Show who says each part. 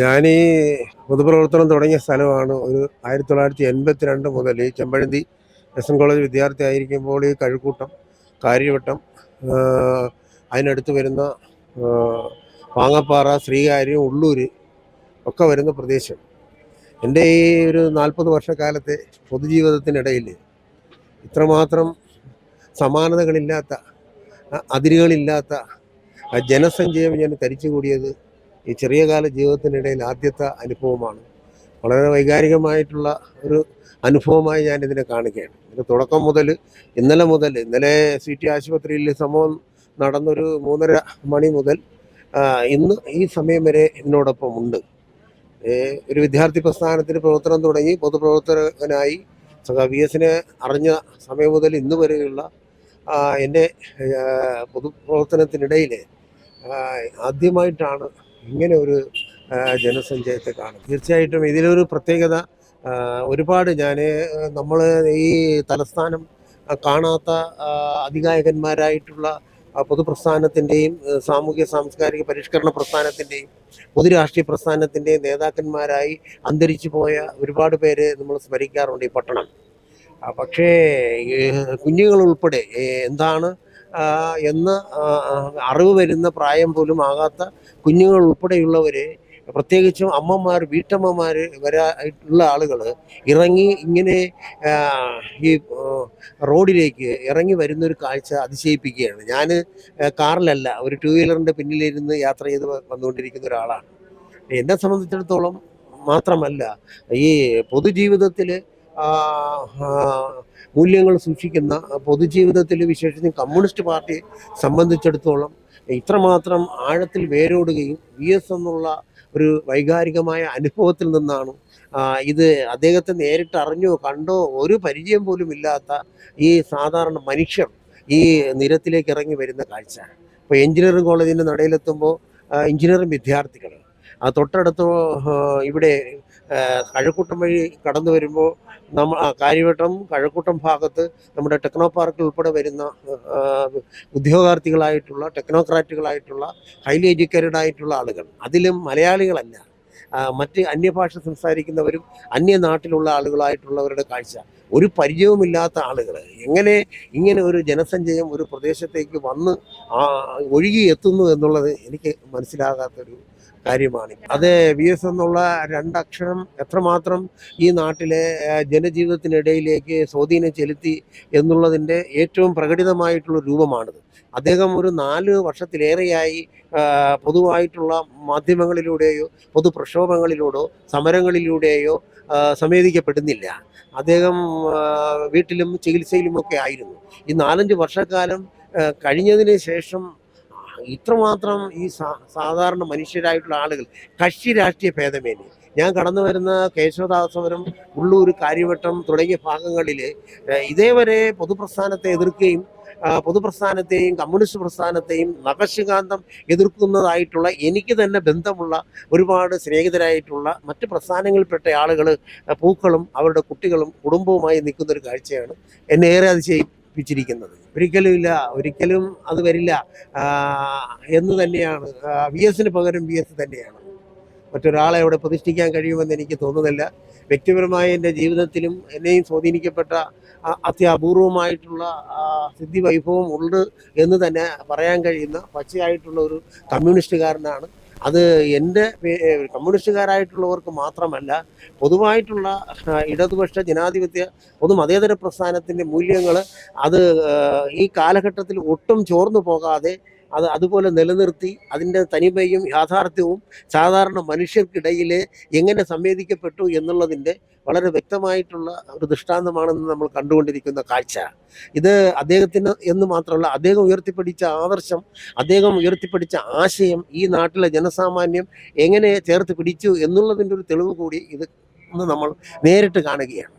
Speaker 1: ഞാൻ ഈ പൊതുപ്രവർത്തനം തുടങ്ങിയ സ്ഥലമാണ്. ഒരു 1982 മുതൽ ഈ ചെമ്പഴന്തി എസ്.എൻ. കോളേജ് വിദ്യാർത്ഥി ആയിരിക്കുമ്പോൾ ഈ കഴുക്കൂട്ടം, കാര്യവട്ടം, അതിനടുത്ത് വരുന്ന പാങ്ങപ്പാറ, ശ്രീകാര്യം, ഉള്ളൂര് ഒക്കെ വരുന്ന പ്രദേശം. എൻ്റെ ഈ ഒരു 40 വർഷക്കാലത്തെ പൊതുജീവിതത്തിനിടയിൽ ഇത്രമാത്രം സമാനതകളില്ലാത്ത, അതിരുകളില്ലാത്ത ജനസഞ്ചയം ഞാൻ തരിച്ചുകൂടിയത് ഈ ചെറിയ കാല ജീവിതത്തിനിടയിൽ ആദ്യത്തെ അനുഭവമാണ്. വളരെ വൈകാരികമായിട്ടുള്ള ഒരു അനുഭവമായി ഞാനിതിനെ കാണുകയാണ്. ഇത് തുടക്കം മുതൽ ഇന്നലെ CT ആശുപത്രിയിൽ സംഭവം നടന്നൊരു 3:30 മണി മുതൽ ഇന്ന് ഈ സമയം വരെ ഇതിനോടൊപ്പം ഉണ്ട്. ഒരു വിദ്യാർത്ഥി പ്രസ്ഥാനത്തിന് പ്രവർത്തനം തുടങ്ങി പൊതുപ്രവർത്തകനായി VS അറിഞ്ഞ സമയം മുതൽ ഇന്ന് വരെയുള്ള എൻ്റെ പൊതുപ്രവർത്തനത്തിനിടയിൽ ആദ്യമായിട്ടാണ് ഇങ്ങനെ ഒരു ജനസഞ്ചയത്തെ കാണുന്നത്. തീർച്ചയായിട്ടും ഇതിലൊരു പ്രത്യേകത ഒരുപാട് നമ്മൾ ഈ തലസ്ഥാനം കാണാത്ത അതികായകന്മാരായിട്ടുള്ള പൊതുപ്രസ്ഥാനത്തിൻ്റെയും സാമൂഹ്യ സാംസ്കാരിക പരിഷ്കരണ പ്രസ്ഥാനത്തിൻ്റെയും പൊതുരാഷ്ട്രീയ പ്രസ്ഥാനത്തിൻ്റെയും നേതാക്കന്മാരായി അന്തരിച്ചു പോയ ഒരുപാട് പേര് നമ്മൾ സ്മരിക്കാറുണ്ട് ഈ പട്ടണം. പക്ഷേ കുഞ്ഞുങ്ങൾ ഉൾപ്പെടെ എന്താണ് എന്ന് അറിവ് വരുന്ന പ്രായം പോലും ആകാത്ത കുഞ്ഞുങ്ങൾ ഉൾപ്പെടെയുള്ളവരെ, പ്രത്യേകിച്ചും അമ്മമാർ, വീട്ടമ്മമാർ വരായിട്ടുള്ള ആളുകൾ ഇറങ്ങി ഇങ്ങനെ ഈ റോഡിലേക്ക് ഇറങ്ങി വരുന്നൊരു കാഴ്ച അതിശയിപ്പിക്കുകയാണ്. ഞാൻ കാറിലല്ല, ഒരു 2 വീലറിൻ്റെ പിന്നിലിരുന്ന് യാത്ര ചെയ്ത് വന്നുകൊണ്ടിരിക്കുന്ന ഒരാളാണ്. എന്നെ സംബന്ധിച്ചിടത്തോളം മാത്രമല്ല, ഈ പൊതുജീവിതത്തിൽ മൂല്യങ്ങൾ സൂക്ഷിക്കുന്ന, പൊതുജീവിതത്തിൽ വിശേഷിച്ചും കമ്മ്യൂണിസ്റ്റ് പാർട്ടിയെ സംബന്ധിച്ചിടത്തോളം ഇത്രമാത്രം ആഴത്തിൽ വേരോടുകയും VS എന്നുള്ള ഒരു വൈകാരികമായ അനുഭവത്തിൽ നിന്നാണ് ഇത് അദ്ദേഹത്തെ നേരിട്ട് അറിഞ്ഞോ കണ്ടോ ഒരു പരിചയം പോലും ഇല്ലാത്ത ഈ സാധാരണ മനുഷ്യർ ഈ നിരത്തിലേക്ക് ഇറങ്ങി വരുന്ന കാഴ്ച. ഇപ്പോൾ എഞ്ചിനീയറിംഗ് കോളേജിൻ്റെ നടയിലെത്തുമ്പോൾ എഞ്ചിനീയറിംഗ് വിദ്യാർത്ഥികൾ, തൊട്ടടുത്ത് ഇവിടെ കഴക്കൂട്ടം വഴി കടന്നു വരുമ്പോൾ കാര്യവട്ടം, കഴക്കൂട്ടം ഭാഗത്ത് നമ്മുടെ ടെക്നോ പാർക്കിൽ ഉൾപ്പെടെ വരുന്ന ഉദ്യോഗാർത്ഥികളായിട്ടുള്ള, ടെക്നോക്രാറ്റുകളായിട്ടുള്ള, ഹൈലി എഡ്യൂക്കേറ്റഡ് ആയിട്ടുള്ള ആളുകൾ, അതിലും മലയാളികളല്ല, മറ്റ് അന്യഭാഷ സംസാരിക്കുന്നവരും അന്യനാട്ടിലുള്ള ആളുകളായിട്ടുള്ളവരുടെ കാഴ്ച. ഒരു പരിചയവുമില്ലാത്ത ആളുകൾ എങ്ങനെ ഇങ്ങനെ ഒരു ജനസഞ്ചയം ഒരു പ്രദേശത്തേക്ക് വന്ന് ഒഴുകി എത്തുന്നു എന്നുള്ളത് എനിക്ക് മനസ്സിലാകാത്തൊരു കാര്യമാണ്. അത് VS എന്നുള്ള 2 അക്ഷരം എത്രമാത്രം ഈ നാട്ടിലെ ജനജീവിതത്തിനിടയിലേക്ക് സ്വാധീനം ചെലുത്തി എന്നുള്ളതിൻ്റെ ഏറ്റവും പ്രകടിതമായിട്ടുള്ള രൂപമാണിത്. അദ്ദേഹം ഒരു 4 വർഷത്തിലേറെയായി പൊതുവായിട്ടുള്ള മാധ്യമങ്ങളിലൂടെയോ പൊതുപ്രക്ഷോഭങ്ങളിലൂടെയോ സമരങ്ങളിലൂടെയോ സമേധിക്കപ്പെടുന്നില്ല. അദ്ദേഹം വീട്ടിലും ചികിത്സയിലുമൊക്കെ ആയിരുന്നു. ഈ 4-5 വർഷക്കാലം കഴിഞ്ഞതിന് ശേഷം ഇത്രമാത്രം ഈ സാധാരണ മനുഷ്യരായിട്ടുള്ള ആളുകൾ, കക്ഷി രാഷ്ട്രീയ ഭേദമേന്യേ, ഞാൻ കടന്നു വരുന്ന കേശവദാസപുരം, ഉള്ളൂർ, കാര്യവട്ടം തുടങ്ങിയ ഭാഗങ്ങളിൽ ഇതേവരെ പൊതുപ്രസ്ഥാനത്തെ എതിർക്കുകയും പൊതുപ്രസ്ഥാനത്തെയും കമ്മ്യൂണിസ്റ്റ് പ്രസ്ഥാനത്തെയും നഖശികാന്തം എതിർക്കുന്നതായിട്ടുള്ള, എനിക്ക് തന്നെ ബന്ധമുള്ള ഒരുപാട് സ്നേഹിതരായിട്ടുള്ള മറ്റ് പ്രസ്ഥാനങ്ങളിൽപ്പെട്ട ആളുകൾ പൂക്കളും അവരുടെ കുട്ടികളും കുടുംബവുമായി നിൽക്കുന്നൊരു കാഴ്ചയാണ് എന്നെ ഏറെ അതിശയിപ്പിച്ചിരിക്കുന്നത്. ഒരിക്കലും അത് വരില്ല എന്ന് തന്നെയാണ്. VS പകരം VS തന്നെയാണ്. മറ്റൊരാളെ അവിടെ പ്രതിഷ്ഠിക്കാൻ കഴിയുമെന്ന് എനിക്ക് തോന്നുന്നില്ല. വ്യക്തിപരമായ എൻ്റെ ജീവിതത്തിലും എന്നെയും സ്വാധീനിക്കപ്പെട്ട അത്യപൂർവമായിട്ടുള്ള സിദ്ധി വൈഭവം ഉണ്ട് എന്ന് തന്നെ പറയാൻ കഴിയുന്ന പച്ചയായിട്ടുള്ള ഒരു കമ്മ്യൂണിസ്റ്റുകാരനാണ്. അത് എൻ്റെ കമ്മ്യൂണിസ്റ്റുകാരായിട്ടുള്ളവർക്ക് മാത്രമല്ല, പൊതുവായിട്ടുള്ള ഇടതുപക്ഷ ജനാധിപത്യ പൊതുമതേതര പ്രസ്ഥാനത്തിൻ്റെ മൂല്യങ്ങൾ അത് ഈ കാലഘട്ടത്തിൽ ഒട്ടും ചോർന്നു പോകാതെ അതുപോലെ നിലനിർത്തി അതിൻ്റെ തനിമയും യാഥാർത്ഥ്യവും സാധാരണ മനുഷ്യർക്കിടയിൽ എങ്ങനെ സംവേദിക്കപ്പെട്ടു എന്നുള്ളതിൻ്റെ വളരെ വ്യക്തമായിട്ടുള്ള ഒരു ദൃഷ്ടാന്തമാണെന്ന് നമ്മൾ കണ്ടുകൊണ്ടിരിക്കുന്ന കാഴ്ച. ഇത് അദ്ദേഹത്തിന് എന്ന് മാത്രമല്ല, അദ്ദേഹം ഉയർത്തിപ്പിടിച്ച ആദർശം, അദ്ദേഹം ഉയർത്തിപ്പിടിച്ച ആശയം ഈ നാട്ടിലെ ജനസാമാന്യം എങ്ങനെ ചേർത്ത് പിടിച്ചു എന്നുള്ളതിൻ്റെ ഒരു തെളിവ് കൂടി ഇത് നമ്മൾ നേരിട്ട് കാണുകയാണ്.